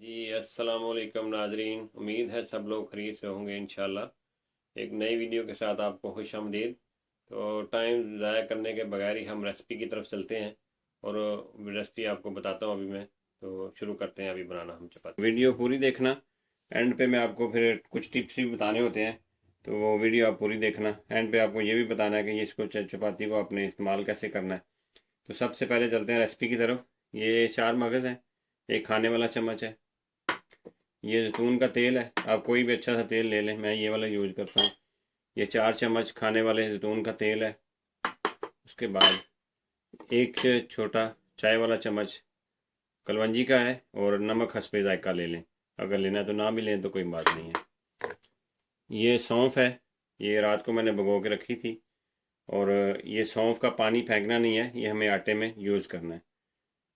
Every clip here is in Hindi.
जी अस्सलाम वालेकुम नाजरीन। उम्मीद है सब लोग खरीद से होंगे इंशाल्लाह। एक नई वीडियो के साथ आपको खुश आमदीद। तो टाइम ज़ाया करने के बगैर ही हम रेसिपी की तरफ चलते हैं और रेसिपी आपको बताता हूँ अभी मैं। तो शुरू करते हैं अभी बनाना हम चपाती। वीडियो पूरी देखना, एंड पे मैं आपको फिर कुछ टिप्स भी बताने होते हैं, तो वो वीडियो आप पूरी देखना। एंड पे आपको ये भी बताना है कि ये इसको चपाती को आपने इस्तेमाल कैसे करना है। तो सबसे पहले चलते हैं रेसिपी की तरफ। ये 4 मगज़ हैं, एक खाने वाला चम्मच है, ये जैतून का तेल है, आप कोई भी अच्छा सा तेल ले लें, मैं ये वाला यूज करता हूँ। ये 4 चम्मच खाने वाले जैतून का तेल है। उसके बाद एक छोटा चाय वाला चम्मच कलवंजी का है, और नमक हस्बे जायका ले लें, अगर लेना है तो ना भी लें तो कोई बात नहीं है। ये सौंफ है, ये रात को मैंने भिगो के रखी थी। और ये सौंफ का पानी फेंकना नहीं है, ये हमें आटे में यूज़ करना है।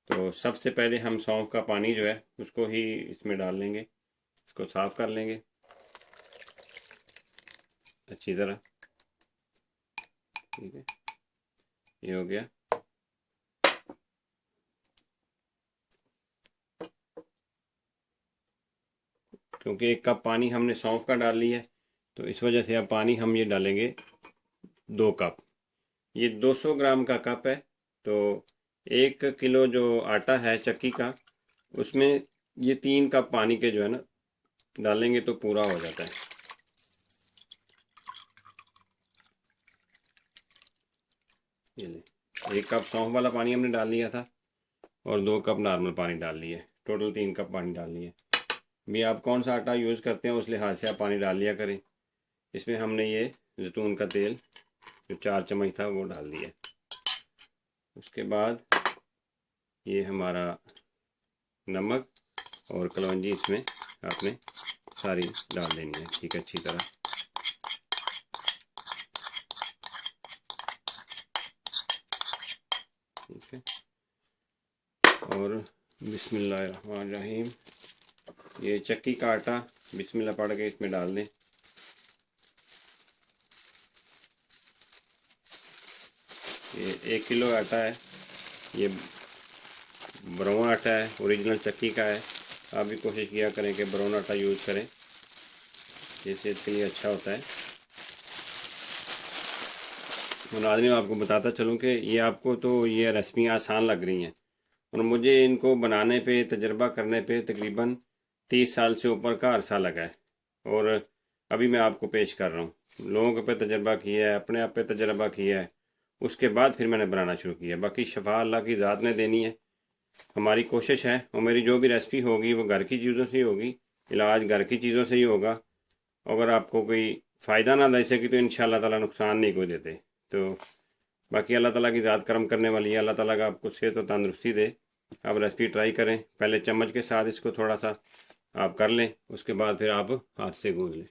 तो सबसे पहले हम सौंफ का पानी जो है उसको ही इसमें डाल लेंगे, इसको साफ़ कर लेंगे अच्छी तरह। ठीक है, ये हो गया। क्योंकि 1 कप पानी हमने सौंफ का डाल लिया है, तो इस वजह से अब पानी हम ये डालेंगे 2 कप। ये 200 ग्राम का कप है, तो 1 किलो जो आटा है चक्की का, उसमें ये 3 कप पानी के जो है ना डालेंगे तो पूरा हो जाता है। ये ले, 1 कप सौंफ वाला पानी हमने डाल लिया था, और 2 कप नॉर्मल पानी डाल लिए, टोटल 3 कप पानी डाल लिए। भी आप कौन सा आटा यूज़ करते हैं उस लिहाज से आप पानी डाल लिया करें। इसमें हमने ये जैतून का तेल जो 4 चम्मच था वो डाल दिया। उसके बाद ये हमारा नमक और कलौंजी इसमें आपने सारी डाल देनी है, ठीक है, अच्छी तरह। ठीक है, और बिस्मिल्लाहिर्रहमानिर्रहीम, ये चक्की का आटा बिस्मिल्लाह पढ़ के इसमें डाल दें। ये 1 किलो आटा है, ये ब्राउन आटा है, ओरिजिनल चक्की का है। आप भी कोशिश किया करें कि ब्राउन आटा यूज़ करें, ये सेहत के लिए अच्छा होता है। और नाज़रीन आपको बताता चलूँ कि ये आपको तो ये रेसिपी आसान लग रही हैं, और मुझे इनको बनाने पे तजर्बा करने पे तकरीबन 30 साल से ऊपर का अरसा लगा है। और अभी मैं आपको पेश कर रहा हूँ। लोगों पे तजर्बा किया है, अपने आप पे तजर्बा किया है, उसके बाद फिर मैंने बनाना शुरू किया। बाकी शफा अल्लाह की ज़ात ने देनी है। हमारी कोशिश है, और मेरी जो भी रेसिपी होगी वो घर की चीज़ों से ही होगी, इलाज घर की चीज़ों से ही होगा। अगर आपको कोई फ़ायदा ना दे सके तो इंशाअल्लाह ताला नुकसान नहीं कोई देते। तो बाकी अल्लाह ताला की ज़ात करम करने वाली है, अल्लाह ताला का आपको सेहत और तंदरुस्ती दे। आप रेसिपी ट्राई करें, पहले चम्मच के साथ इसको थोड़ा सा आप कर लें, उसके बाद फिर आप हाथ से गूंद लें।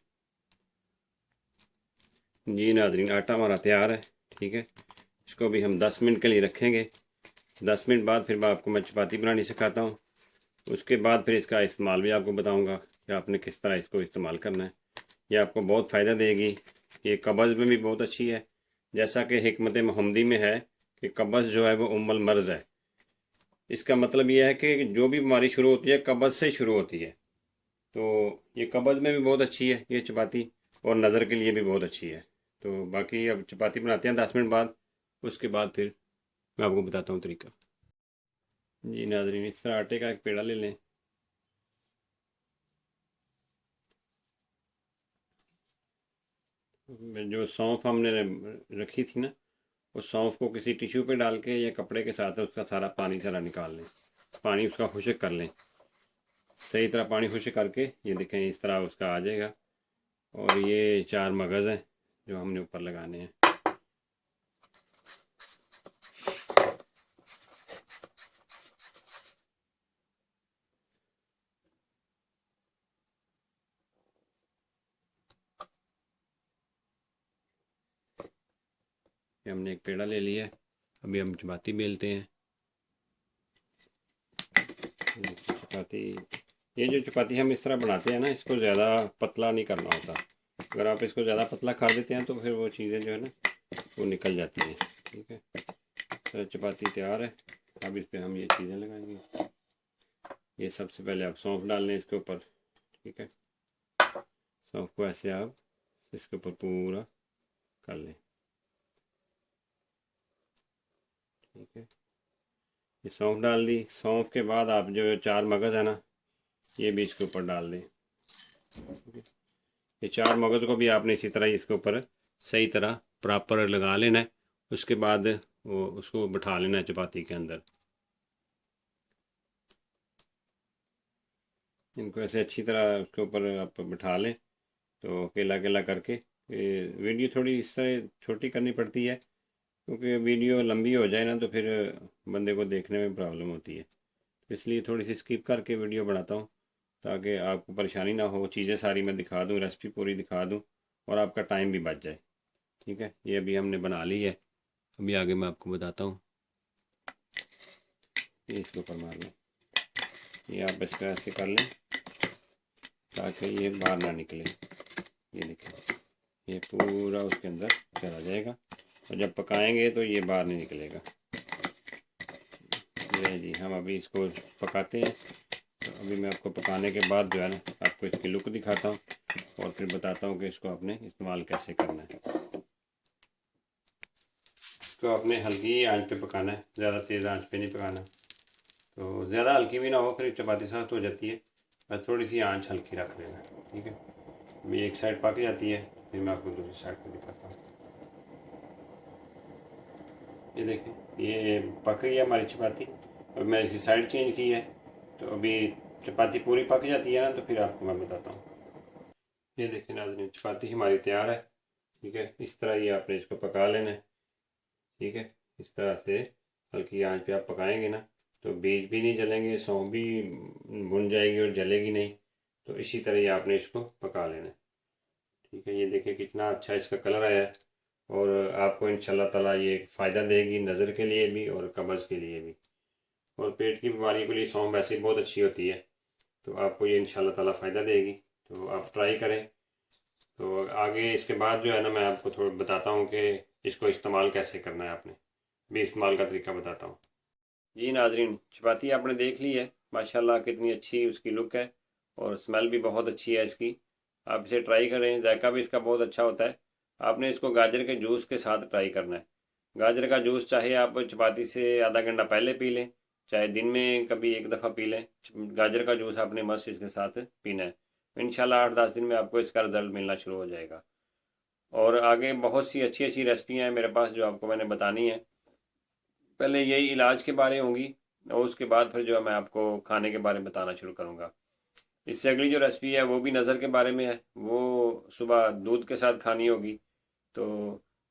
जी नाज़रीन, आटा हमारा तैयार है। ठीक है, इसको भी हम 10 मिनट के लिए रखेंगे। 10 मिनट बाद फिर मैं आपको चपाती बनानी सिखाता हूँ। उसके बाद फिर इसका इस्तेमाल भी आपको बताऊंगा कि आपने किस तरह इसको इस्तेमाल करना है। ये आपको बहुत फ़ायदा देगी। ये कब्ज़ में भी बहुत अच्छी है, जैसा कि हिकमत मोहम्मदी में है कि कब्ज़ जो है वो उम्मुल मर्ज़ है। इसका मतलब ये है कि जो भी बीमारी शुरू होती है कब्ज़ से शुरू होती है। तो ये कब्ज़ में भी बहुत अच्छी है ये चपाती, और नज़र के लिए भी बहुत अच्छी है। तो बाकी अब चपाती बनाते हैं 10 मिनट बाद, उसके बाद फिर मैं आपको बताता हूँ तरीका। जी नाज़रीन, इस तरह आटे का एक पेड़ा ले लें। जो सौंफ हमने रखी थी ना, उस सौंफ को किसी टिश्यू पे डाल के या कपड़े के साथ उसका सारा पानी सारा निकाल लें। पानी उसका खुश्क कर लें, सही तरह पानी खुश्क करके ये देखें इस तरह उसका आ जाएगा। और ये 4 मगज़ हैं जो हमने ऊपर लगाने हैं। ये हमने एक पेड़ा ले लिया है, अभी हम चपाती बेलते हैं। चपाती, ये जो चपाती हम इस तरह बनाते हैं ना, इसको ज़्यादा पतला नहीं करना होता। अगर आप इसको ज़्यादा पतला कर देते हैं तो फिर वो चीज़ें जो है ना वो निकल जाती हैं। ठीक है, तो चपाती तैयार है। अब इस पर हम ये चीज़ें लगाएंगे। ये सबसे पहले आप सौंफ डाल लें इसके ऊपर, ठीक है। सौंफ को ऐसे आप इसके ऊपर पूरा कर लें, ठीक है। ये सौंफ डाल दी। सौंफ के बाद आप जो 4 मगज़ है ना, ये भी इसके ऊपर डाल दें। ये 4 मगज़ को भी आपने इसी तरह इसके ऊपर सही तरह प्रॉपर लगा लेना है। उसके बाद वो उसको बिठा लेना है चपाती के अंदर। इनको ऐसे अच्छी तरह उसके ऊपर आप बिठा लें। तो अकेला अकेला करके वीडियो थोड़ी इस तरह छोटी करनी पड़ती है, क्योंकि वीडियो लंबी हो जाए ना तो फिर बंदे को देखने में प्रॉब्लम होती है। तो इसलिए थोड़ी सी स्किप करके वीडियो बनाता हूँ, ताकि आपको परेशानी ना हो, चीज़ें सारी मैं दिखा दूँ, रेसिपी पूरी दिखा दूँ और आपका टाइम भी बच जाए, ठीक है। ये अभी हमने बना ली है, अभी आगे मैं आपको बताता हूँ। ये इसके ऊपर मार लें, ये आप इस तरह से कर लें ताकि ये बाहर ना निकले। ये देखें, ये पूरा उसके अंदर चला जाएगा और जब पकाएंगे तो ये बाहर नहीं निकलेगा। ये जी हम अभी इसको पकाते हैं। तो अभी मैं आपको पकाने के बाद जो है ना, आपको इसकी लुक दिखाता हूँ और फिर बताता हूँ कि इसको आपने इस्तेमाल कैसे करना है। इसको आपने हल्की आंच पे पकाना है, ज़्यादा तेज़ आंच पे नहीं पकाना। तो ज़्यादा हल्की भी ना हो, फिर चपाती सख्त हो जाती है। बस थोड़ी सी आंच हल्की रख लेना, ठीक है। अभी एक साइड पक जाती है, फिर मैं आपको दूसरी साइड पे दिखाता हूँ। ये देखें, ये पक गई है हमारी चपाती। अब मैं इसी साइड चेंज की है, तो अभी चपाती पूरी पक जाती है ना, तो फिर आपको मैं बताता हूँ। ये देखें नाज़रीन, चपाती हमारी तैयार है, ठीक है। इस तरह ही आपने इसको पका लेना है, ठीक है। इस तरह से हल्की आंच पे आप पकाएंगे ना, तो बीज भी नहीं जलेंगे, सौंफ भी भुन जाएगी और जलेगी नहीं। तो इसी तरह ही आपने इसको पका लेना है, ठीक है। ये देखिए कितना अच्छा इसका कलर आया है और आपको इंशाल्लाह ताला ये फ़ायदा देगी, नज़र के लिए भी और कब्ज़ के लिए भी, और पेट की बीमारी के लिए सौंफ वैसे बहुत अच्छी होती है। तो आपको ये इंशाल्लाह ताला फ़ायदा देगी, तो आप ट्राई करें। तो आगे इसके बाद जो है ना, मैं आपको थोड़ा बताता हूँ कि इसको इस्तेमाल कैसे करना है, आपने भी इस्तेमाल का तरीका बताता हूँ। जी नाजरीन, चपाती आपने देख ली है, माशाल्लाह कितनी अच्छी उसकी लुक है और स्मेल भी बहुत अच्छी है इसकी। आप इसे ट्राई करें, जायका भी इसका बहुत अच्छा होता है। आपने इसको गाजर के जूस के साथ ट्राई करना है। गाजर का जूस चाहे आप चपाती से आधा घंटा पहले पी लें, चाहे दिन में कभी एक दफ़ा पी लें। गाजर का जूस आपने मस्त इसके साथ पीना है। इंशाल्लाह 8-10 दिन में आपको इसका रिज़ल्ट मिलना शुरू हो जाएगा। और आगे बहुत सी अच्छी अच्छी रेसिपियाँ हैं मेरे पास जो आपको मैंने बतानी है। पहले यही इलाज के बारे होंगी और उसके बाद फिर जो है मैं आपको खाने के बारे में बताना शुरू करूँगा। इससे अगली जो रेसिपी है वो भी नज़र के बारे में है, वो सुबह दूध के साथ खानी होगी। तो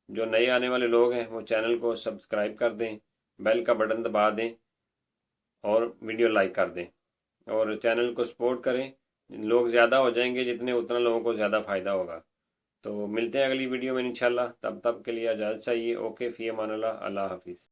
जो नए आने वाले लोग हैं वो चैनल को सब्सक्राइब कर दें, बेल का बटन दबा दें और वीडियो लाइक कर दें और चैनल को सपोर्ट करें। लोग ज़्यादा हो जाएंगे जितने, उतना लोगों को ज़्यादा फ़ायदा होगा। तो मिलते हैं अगली वीडियो में इंशाल्लाह, तब तक के लिए इजाज़त चाहिए। ओके, फ़ी अमानुल्लाह, अल्लाह हाफिज़।